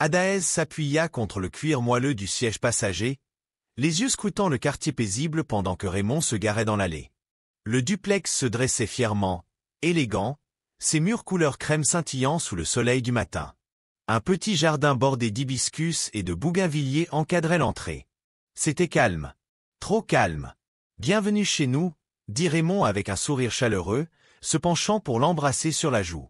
Adaez s'appuya contre le cuir moelleux du siège passager, les yeux scrutant le quartier paisible pendant que Raymond se garait dans l'allée. Le duplex se dressait fièrement, élégant, ses murs couleur crème scintillant sous le soleil du matin. Un petit jardin bordé d'hibiscus et de bougainvilliers encadrait l'entrée. C'était calme. Trop calme. Bienvenue chez nous, dit Raymond avec un sourire chaleureux, se penchant pour l'embrasser sur la joue.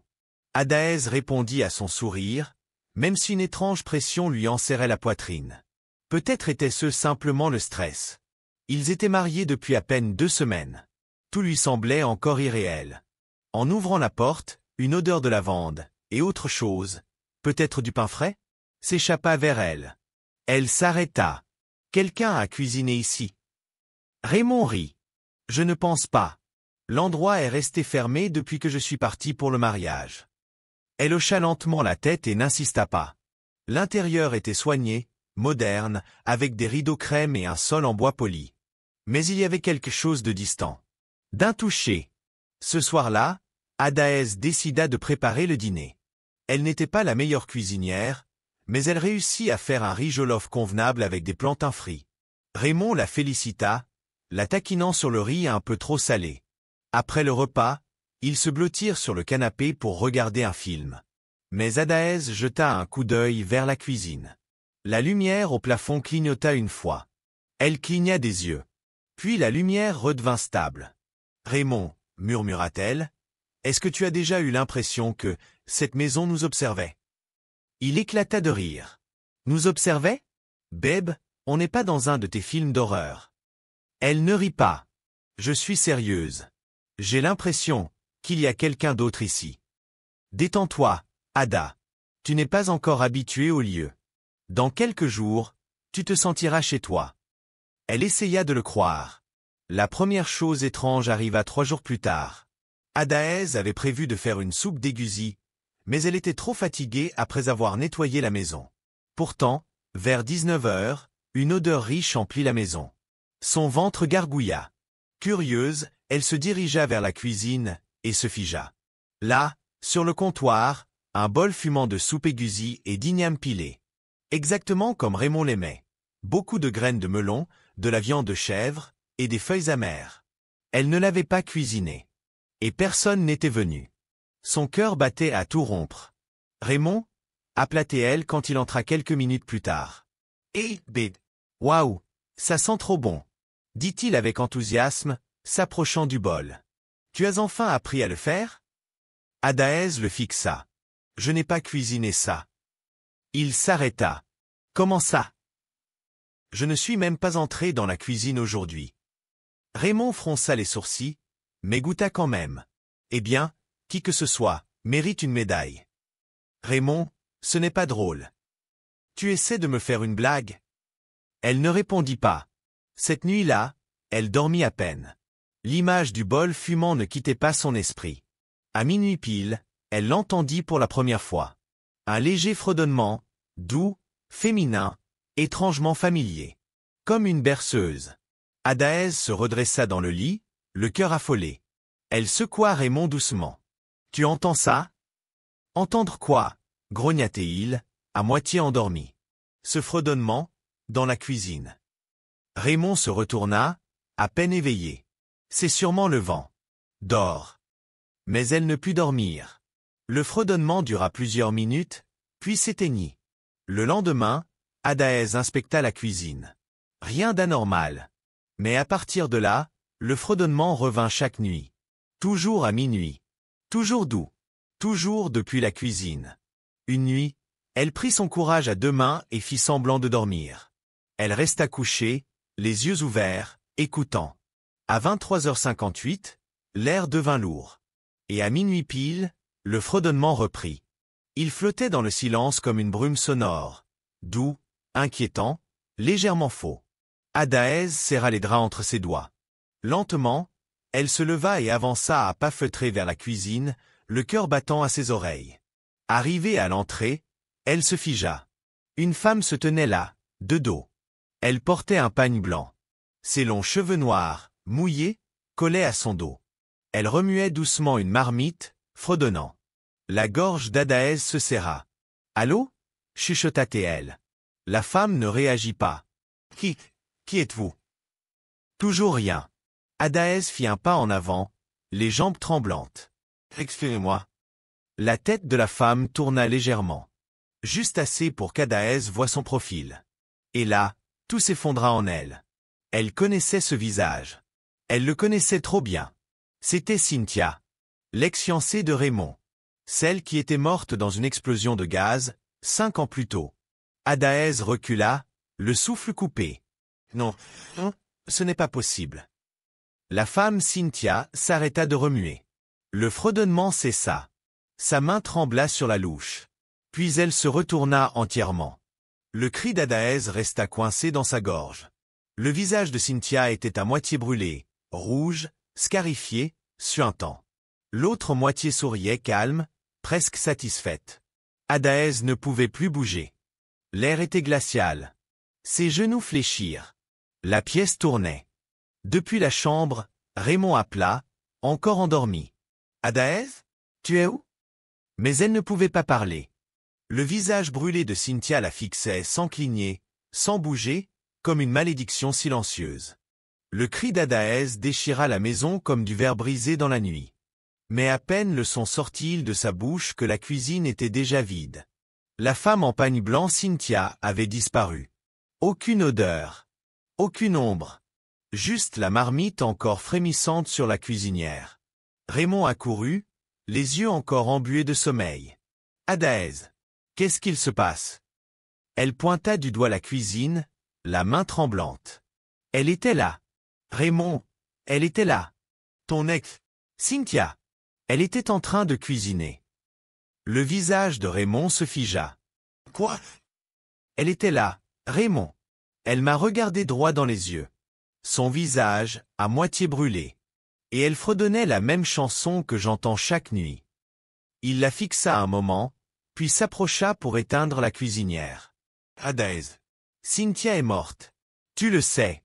Adaez répondit à son sourire, même si une étrange pression lui enserrait la poitrine. Peut-être était-ce simplement le stress. Ils étaient mariés depuis à peine 2 semaines. Tout lui semblait encore irréel. En ouvrant la porte, une odeur de lavande, et autre chose, peut-être du pain frais, s'échappa vers elle. Elle s'arrêta. Quelqu'un a cuisiné ici. Raymond rit. Je ne pense pas. L'endroit est resté fermé depuis que je suis parti pour le mariage. Elle hocha lentement la tête et n'insista pas. L'intérieur était soigné, moderne, avec des rideaux crème et un sol en bois poli. Mais il y avait quelque chose de distant. D'un toucher. Ce soir-là, Adaez décida de préparer le dîner. Elle n'était pas la meilleure cuisinière, mais elle réussit à faire un riz jollof convenable avec des plantains frits. Raymond la félicita, la taquinant sur le riz un peu trop salé. Après le repas, ils se blottirent sur le canapé pour regarder un film. Mais Adaez jeta un coup d'œil vers la cuisine. La lumière au plafond clignota une fois. Elle cligna des yeux. Puis la lumière redevint stable. « Raymond, murmura-t-elle, est-ce que tu as déjà eu l'impression que cette maison nous observait ?» Il éclata de rire. « Nous observait ? Babe, on n'est pas dans un de tes films d'horreur. » Elle ne rit pas. « Je suis sérieuse. J'ai l'impression qu'il y a quelqu'un d'autre ici. » Détends-toi, Ada. Tu n'es pas encore habituée au lieu. Dans quelques jours, tu te sentiras chez toi. Elle essaya de le croire. La première chose étrange arriva 3 jours plus tard. Adaez avait prévu de faire une soupe d'égusi, mais elle était trop fatiguée après avoir nettoyé la maison. Pourtant, vers 19 heures, une odeur riche emplit la maison. Son ventre gargouilla. Curieuse, elle se dirigea vers la cuisine et se figea. Là, sur le comptoir, un bol fumant de soupe égusi et d'igname pilé. Exactement comme Raymond l'aimait. Beaucoup de graines de melon, de la viande de chèvre et des feuilles amères. Elle ne l'avait pas cuisiné. Et personne n'était venu. Son cœur battait à tout rompre. « Raymond » appela-t-elle quand il entra quelques minutes plus tard. « Hé, babe. Waouh, ça sent trop bon » dit-il avec enthousiasme, s'approchant du bol. « Tu as enfin appris à le faire » Adaez le fixa. « Je n'ai pas cuisiné ça. » Il s'arrêta. « Comment ça ? Je ne suis même pas entré dans la cuisine aujourd'hui. » Raymond fronça les sourcils, mais goûta quand même. « Eh bien, qui que ce soit, mérite une médaille. » Raymond, ce n'est pas drôle. Tu essaies de me faire une blague ? Elle ne répondit pas. Cette nuit-là, elle dormit à peine. L'image du bol fumant ne quittait pas son esprit. À minuit pile, elle l'entendit pour la première fois. Un léger fredonnement, doux, féminin, étrangement familier. Comme une berceuse. Adaez se redressa dans le lit, le cœur affolé. Elle secoua Raymond doucement. « Tu entends ça ?»« Entendre quoi ?» grogna-t-il, à moitié endormi. Ce fredonnement, dans la cuisine. Raymond se retourna, à peine éveillé. C'est sûrement le vent. Dors. Mais elle ne put dormir. Le fredonnement dura plusieurs minutes, puis s'éteignit. Le lendemain, Adaez inspecta la cuisine. Rien d'anormal. Mais à partir de là, le fredonnement revint chaque nuit. Toujours à minuit. Toujours doux. Toujours depuis la cuisine. Une nuit, elle prit son courage à 2 mains et fit semblant de dormir. Elle resta couchée, les yeux ouverts, écoutant. À 23h58, l'air devint lourd. Et à minuit pile, le fredonnement reprit. Il flottait dans le silence comme une brume sonore. Doux, inquiétant, légèrement faux. Adaez serra les draps entre ses doigts. Lentement, elle se leva et avança à pas feutrés vers la cuisine, le cœur battant à ses oreilles. Arrivée à l'entrée, elle se figea. Une femme se tenait là, de dos. Elle portait un pagne blanc. Ses longs cheveux noirs, mouillés, collaient à son dos. Elle remuait doucement une marmite, fredonnant. La gorge d'Adaez se serra. « Allô » chuchota-t-elle. La femme ne réagit pas. Qui êtes-vous? Toujours rien. Adaez fit un pas en avant, les jambes tremblantes. Excusez-moi. La tête de la femme tourna légèrement. Juste assez pour qu'Adaez voie son profil. Et là, tout s'effondra en elle. Elle connaissait ce visage. Elle le connaissait trop bien. C'était Cynthia, l'ex-fiancée de Raymond. Celle qui était morte dans une explosion de gaz, 5 ans plus tôt. Adaez recula, le souffle coupé. Non, ce n'est pas possible. La femme Cynthia s'arrêta de remuer. Le fredonnement cessa. Sa main trembla sur la louche. Puis elle se retourna entièrement. Le cri d'Adaez resta coincé dans sa gorge. Le visage de Cynthia était à moitié brûlé, rouge, scarifié, suintant. L'autre moitié souriait calme, presque satisfaite. Adaez ne pouvait plus bouger. L'air était glacial. Ses genoux fléchirent. La pièce tournait. Depuis la chambre, Raymond appela, encore endormi. « Adaez? Tu es où ?» Mais elle ne pouvait pas parler. Le visage brûlé de Cynthia la fixait sans cligner, sans bouger, comme une malédiction silencieuse. Le cri d'Adaez déchira la maison comme du verre brisé dans la nuit. Mais à peine le son sortit-il de sa bouche que la cuisine était déjà vide. La femme en pagne blanc Cynthia avait disparu. Aucune odeur. Aucune ombre. Juste la marmite encore frémissante sur la cuisinière. Raymond accourut, les yeux encore embués de sommeil. « Adaez, qu'est-ce qu'il se passe ?» Elle pointa du doigt la cuisine, la main tremblante. Elle était là. Raymond, elle était là. Ton ex, Cynthia. Elle était en train de cuisiner. Le visage de Raymond se figea. Quoi? Elle était là, Raymond. Elle m'a regardé droit dans les yeux. Son visage, à moitié brûlé. Et elle fredonnait la même chanson que j'entends chaque nuit. Il la fixa un moment, puis s'approcha pour éteindre la cuisinière. Adaez. Cynthia est morte. Tu le sais.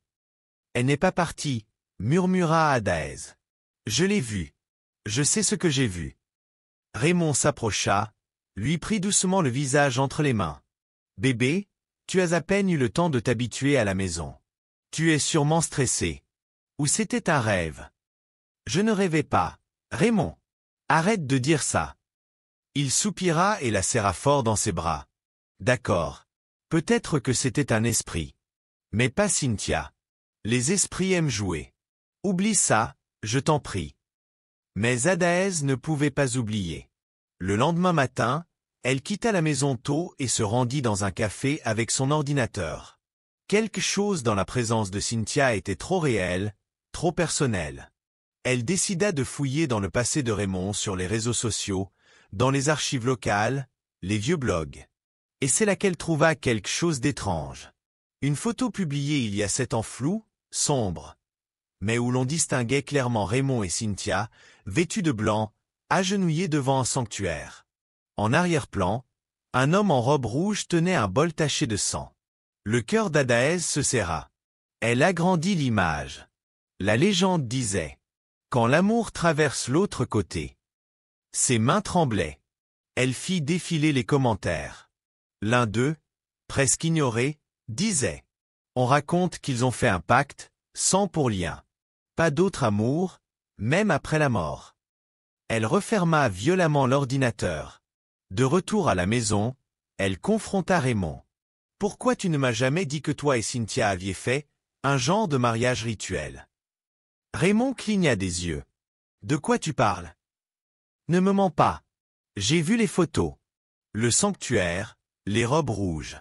Elle n'est pas partie, murmura Adaez. Je l'ai vue. Je sais ce que j'ai vu. Raymond s'approcha, lui prit doucement le visage entre les mains. Bébé, tu as à peine eu le temps de t'habituer à la maison. Tu es sûrement stressé. Ou c'était un rêve. Je ne rêvais pas. Raymond. Arrête de dire ça. Il soupira et la serra fort dans ses bras. D'accord. Peut-être que c'était un esprit. Mais pas Cynthia. Les esprits aiment jouer. Oublie ça, je t'en prie. Mais Adaez ne pouvait pas oublier. Le lendemain matin, elle quitta la maison tôt et se rendit dans un café avec son ordinateur. Quelque chose dans la présence de Cynthia était trop réel, trop personnel. Elle décida de fouiller dans le passé de Raymond sur les réseaux sociaux, dans les archives locales, les vieux blogs. Et c'est là qu'elle trouva quelque chose d'étrange. Une photo publiée il y a 7 ans floue, sombre, mais où l'on distinguait clairement Raymond et Cynthia, vêtus de blanc, agenouillés devant un sanctuaire. En arrière-plan, un homme en robe rouge tenait un bol taché de sang. Le cœur d'Adaez se serra. Elle agrandit l'image. La légende disait « Quand l'amour traverse l'autre côté ». Ses mains tremblaient. Elle fit défiler les commentaires. L'un d'eux, presque ignoré, disait « On raconte qu'ils ont fait un pacte, sang pour lien. Pas d'autre amour, même après la mort. » Elle referma violemment l'ordinateur. De retour à la maison, elle confronta Raymond. « Pourquoi tu ne m'as jamais dit que toi et Cynthia aviez fait un genre de mariage rituel ?» Raymond cligna des yeux. « De quoi tu parles ?»« Ne me mens pas. J'ai vu les photos. Le sanctuaire, les robes rouges.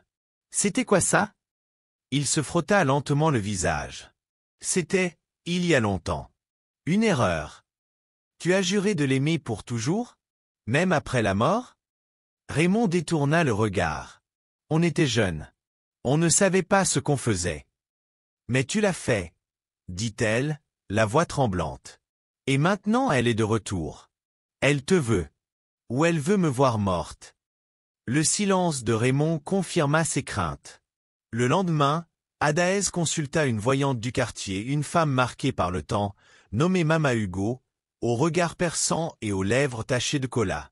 C'était quoi ça ?» Il se frotta lentement le visage. « C'était, il y a longtemps. Une erreur. Tu as juré de l'aimer pour toujours? Même après la mort ?» Raymond détourna le regard. On était jeunes. On ne savait pas ce qu'on faisait. « Mais tu l'as fait, » dit-elle, la voix tremblante. « Et maintenant elle est de retour. Elle te veut. Ou elle veut me voir morte. » Le silence de Raymond confirma ses craintes. Le lendemain, Adaez consulta une voyante du quartier, une femme marquée par le temps, nommée Mama Hugo, au regard perçant et aux lèvres tachées de cola.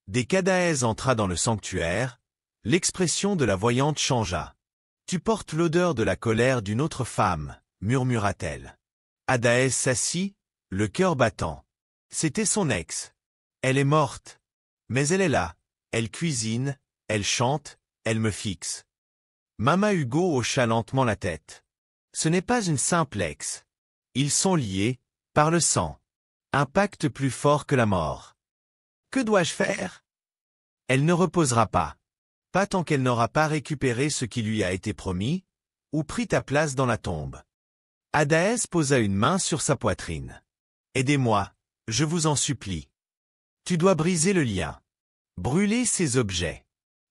Dès qu'Adaez entra dans le sanctuaire, L'expression de la voyante changea. « Tu portes l'odeur de la colère d'une autre femme, murmura-t-elle. Adaès s'assit, le cœur battant. C'était son ex. Elle est morte. Mais elle est là, elle cuisine, elle chante, elle me fixe. Mama Ugo hocha lentement la tête. Ce n'est pas une simple ex. Ils sont liés, par le sang. Un pacte plus fort que la mort. Que dois-je faire? Elle ne reposera pas. Pas tant qu'elle n'aura pas récupéré ce qui lui a été promis, ou pris ta place dans la tombe. Adaès posa une main sur sa poitrine. Aidez-moi, je vous en supplie. Tu dois briser le lien. Brûler ces objets.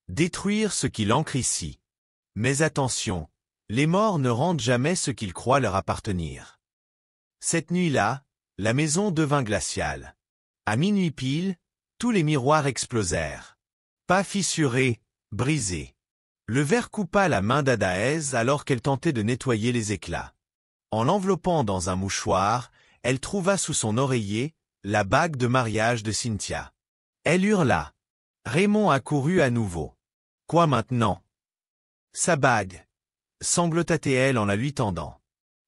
Détruire ce qui l'ancre ici. Mais attention, les morts ne rendent jamais ce qu'ils croient leur appartenir. Cette nuit-là, la maison devint glaciale. À minuit pile, tous les miroirs explosèrent. Pas fissurés, brisés. Le verre coupa la main d'Adaès alors qu'elle tentait de nettoyer les éclats. En l'enveloppant dans un mouchoir, elle trouva sous son oreiller la bague de mariage de Cynthia. Elle hurla. Raymond accourut à nouveau. Quoi maintenant? Sa bague, sanglota-t-elle en la lui tendant.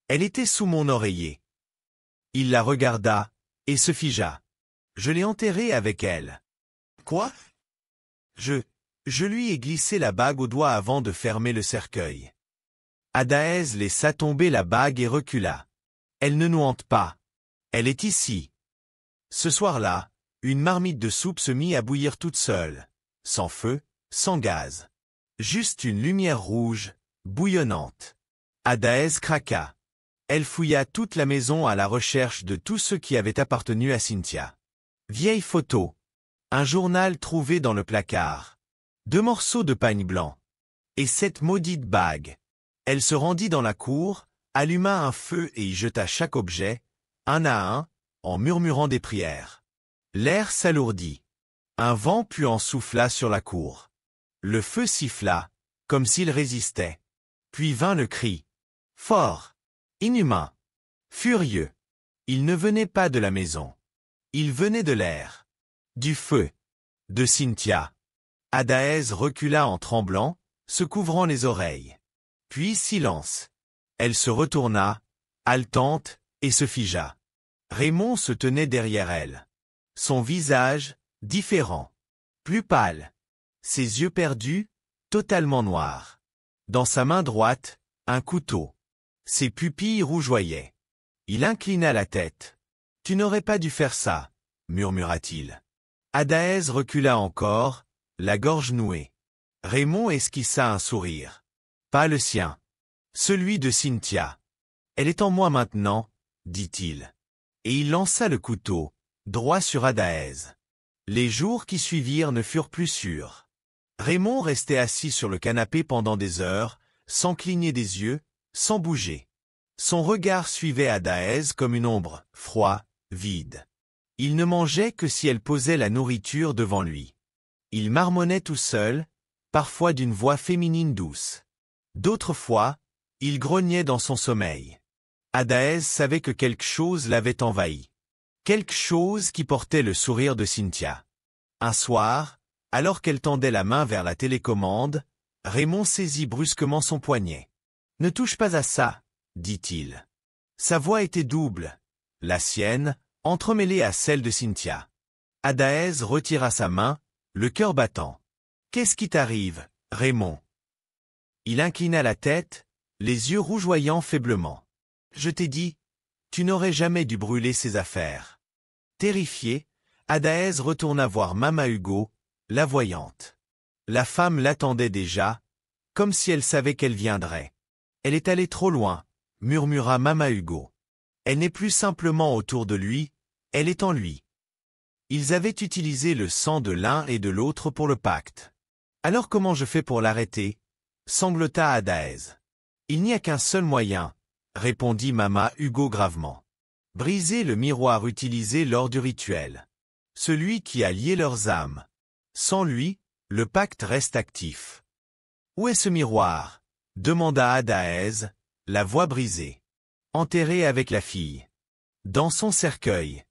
Elle était sous mon oreiller. Il la regarda, et se figea. Je l'ai enterrée avec elle. Quoi? Je lui ai glissé la bague au doigt avant de fermer le cercueil. Adaès laissa tomber la bague et recula. Elle ne nous hante pas. Elle est ici. Ce soir-là, une marmite de soupe se mit à bouillir toute seule, sans feu, sans gaz. Juste une lumière rouge, bouillonnante. Adaès craqua. Elle fouilla toute la maison à la recherche de tout ce qui avait appartenu à Cynthia. Vieille photo. Un journal trouvé dans le placard. 2 morceaux de pagne blanc. Et cette maudite bague. Elle se rendit dans la cour, alluma un feu et y jeta chaque objet, un à un, en murmurant des prières. L'air s'alourdit. Un vent puant souffla sur la cour. Le feu siffla, comme s'il résistait. Puis vint le cri. Fort. Inhumain. Furieux. Il ne venait pas de la maison. Il venait de l'air. Du feu. De Cynthia. Adaès recula en tremblant, se couvrant les oreilles. Puis silence. Elle se retourna, haletante, et se figea. Raymond se tenait derrière elle. Son visage, différent. Plus pâle. Ses yeux perdus, totalement noirs. Dans sa main droite, un couteau. Ses pupilles rougeoyaient. Il inclina la tête. « Tu n'aurais pas dû faire ça, » murmura-t-il. Adaès recula encore, la gorge nouée. Raymond esquissa un sourire. Pas le sien. Celui de Cynthia. Elle est en moi maintenant, dit-il. Et il lança le couteau, droit sur Adaès. Les jours qui suivirent ne furent plus sûrs. Raymond restait assis sur le canapé pendant des heures, sans cligner des yeux, sans bouger. Son regard suivait Adaès comme une ombre, froid, vide. Il ne mangeait que si elle posait la nourriture devant lui. Il marmonnait tout seul, parfois d'une voix féminine douce. D'autres fois, il grognait dans son sommeil. Adaès savait que quelque chose l'avait envahi. Quelque chose qui portait le sourire de Cynthia. Un soir, alors qu'elle tendait la main vers la télécommande, Raymond saisit brusquement son poignet. « Ne touche pas à ça, » dit-il. Sa voix était double, la sienne, entremêlée à celle de Cynthia. Adaès retira sa main, le cœur battant. « Qu'est-ce qui t'arrive, Raymond ?» Il inclina la tête, les yeux rougeoyants faiblement. « Je t'ai dit, tu n'aurais jamais dû brûler ces affaires. » Terrifié, Adaès retourna voir Mama Ugo, la voyante. La femme l'attendait déjà, comme si elle savait qu'elle viendrait. « Elle est allée trop loin, » murmura Mama Ugo. « Elle n'est plus simplement autour de lui, elle est en lui. » Ils avaient utilisé le sang de l'un et de l'autre pour le pacte. « Alors comment je fais pour l'arrêter ?» sanglota Adaès. « Il n'y a qu'un seul moyen, » répondit Mama Ugo gravement. « Briser le miroir utilisé lors du rituel. Celui qui a lié leurs âmes. Sans lui, le pacte reste actif. »« Où est ce miroir ?» demanda Adaès, la voix brisée. « Enterré avec la fille. Dans son cercueil. »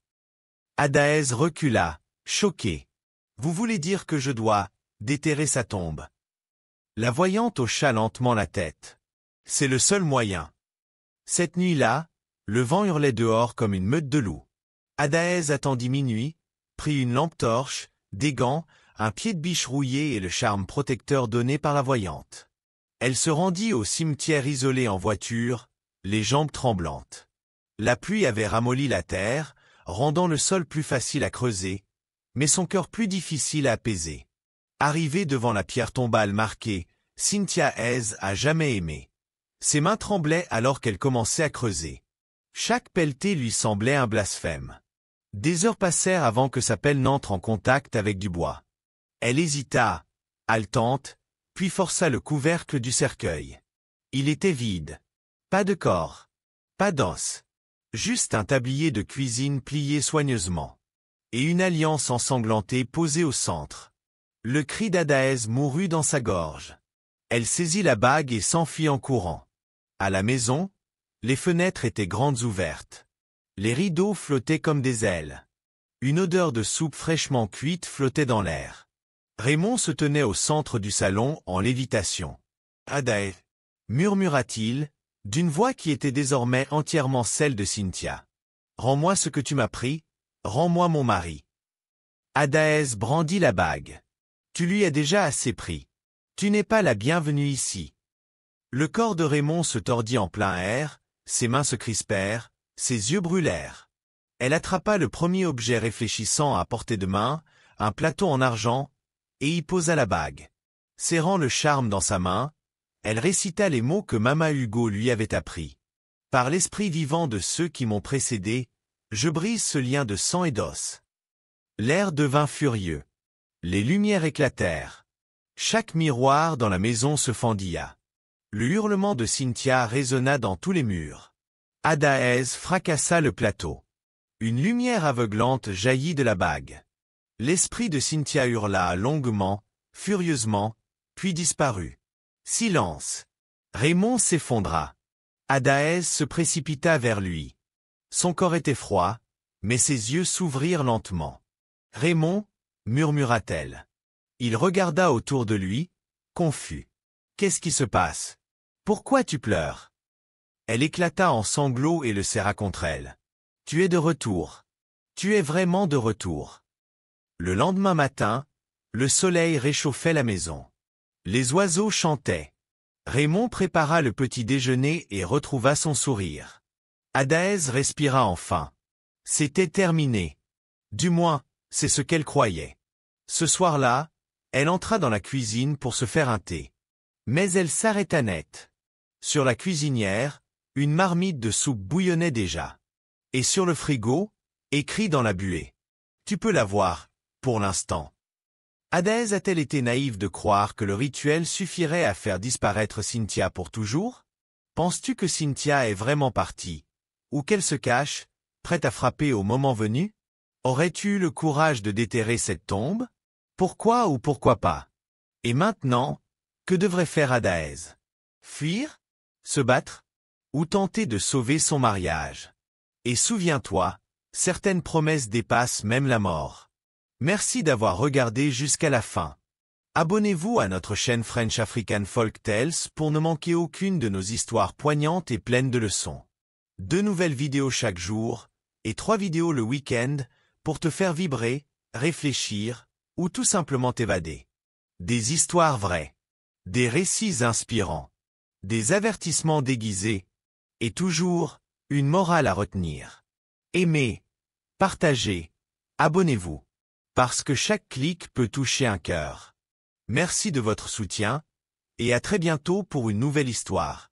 Adaès recula, choqué. « Vous voulez dire que je dois déterrer sa tombe ?» La voyante hocha lentement la tête. C'est le seul moyen. Cette nuit-là, le vent hurlait dehors comme une meute de loups. Adaez attendit minuit, prit une lampe torche, des gants, un pied de biche rouillé et le charme protecteur donné par la voyante. Elle se rendit au cimetière isolé en voiture, les jambes tremblantes. La pluie avait ramolli la terre, rendant le sol plus facile à creuser, mais son cœur plus difficile à apaiser. Arrivée devant la pierre tombale marquée « Cynthia Hayes a jamais aimé », ses mains tremblaient alors qu'elle commençait à creuser. Chaque pelletée lui semblait un blasphème. Des heures passèrent avant que sa pelle n'entre en contact avec du bois. Elle hésita, haletante, puis força le couvercle du cercueil. Il était vide. Pas de corps. Pas d'os. Juste un tablier de cuisine plié soigneusement. Et une alliance ensanglantée posée au centre. Le cri d'Adaez mourut dans sa gorge. Elle saisit la bague et s'enfuit en courant. À la maison, les fenêtres étaient grandes ouvertes. Les rideaux flottaient comme des ailes. Une odeur de soupe fraîchement cuite flottait dans l'air. Raymond se tenait au centre du salon en lévitation. « Adaez » murmura-t-il, d'une voix qui était désormais entièrement celle de Cynthia. « Rends-moi ce que tu m'as pris, rends-moi mon mari. » Adaez brandit la bague. « Tu lui as déjà assez pris. Tu n'es pas la bienvenue ici. » Le corps de Raymond se tordit en plein air, ses mains se crispèrent, ses yeux brûlèrent. Elle attrapa le premier objet réfléchissant à portée de main, un plateau en argent, et y posa la bague. Serrant le charme dans sa main, elle récita les mots que Mama Hugo lui avait appris. « Par l'esprit vivant de ceux qui m'ont précédé, je brise ce lien de sang et d'os. » L'air devint furieux. Les lumières éclatèrent. Chaque miroir dans la maison se fendilla. Le hurlement de Cynthia résonna dans tous les murs. Adaez fracassa le plateau. Une lumière aveuglante jaillit de la bague. L'esprit de Cynthia hurla longuement, furieusement, puis disparut. Silence. Raymond s'effondra. Adaez se précipita vers lui. Son corps était froid, mais ses yeux s'ouvrirent lentement. « Raymond » murmura-t-elle. Il regarda autour de lui, confus. « Qu'est-ce qui se passe? Pourquoi tu pleures ?» Elle éclata en sanglots et le serra contre elle. « Tu es de retour. Tu es vraiment de retour. » Le lendemain matin, le soleil réchauffait la maison. Les oiseaux chantaient. Raymond prépara le petit déjeuner et retrouva son sourire. Adaez respira enfin. C'était terminé. Du moins, c'est ce qu'elle croyait. Ce soir-là, elle entra dans la cuisine pour se faire un thé. Mais elle s'arrêta net. Sur la cuisinière, une marmite de soupe bouillonnait déjà. Et sur le frigo, écrit dans la buée. « Tu peux la voir, pour l'instant. » Adaez a-t-elle été naïve de croire que le rituel suffirait à faire disparaître Cynthia pour toujours? Penses-tu que Cynthia est vraiment partie? Ou qu'elle se cache, prête à frapper au moment venu? Aurais-tu eu le courage de déterrer cette tombe? Pourquoi ou pourquoi pas? Et maintenant, que devrait faire Adaez? Fuir? Se battre? Ou tenter de sauver son mariage? Et souviens-toi, certaines promesses dépassent même la mort. Merci d'avoir regardé jusqu'à la fin. Abonnez-vous à notre chaîne French African Folk Tales pour ne manquer aucune de nos histoires poignantes et pleines de leçons. 2 nouvelles vidéos chaque jour, et 3 vidéos le week-end, pour te faire vibrer, réfléchir, ou tout simplement t'évader. Des histoires vraies. Des récits inspirants. Des avertissements déguisés. Et toujours, une morale à retenir. Aimez, partagez, abonnez-vous. Parce que chaque clic peut toucher un cœur. Merci de votre soutien, et à très bientôt pour une nouvelle histoire.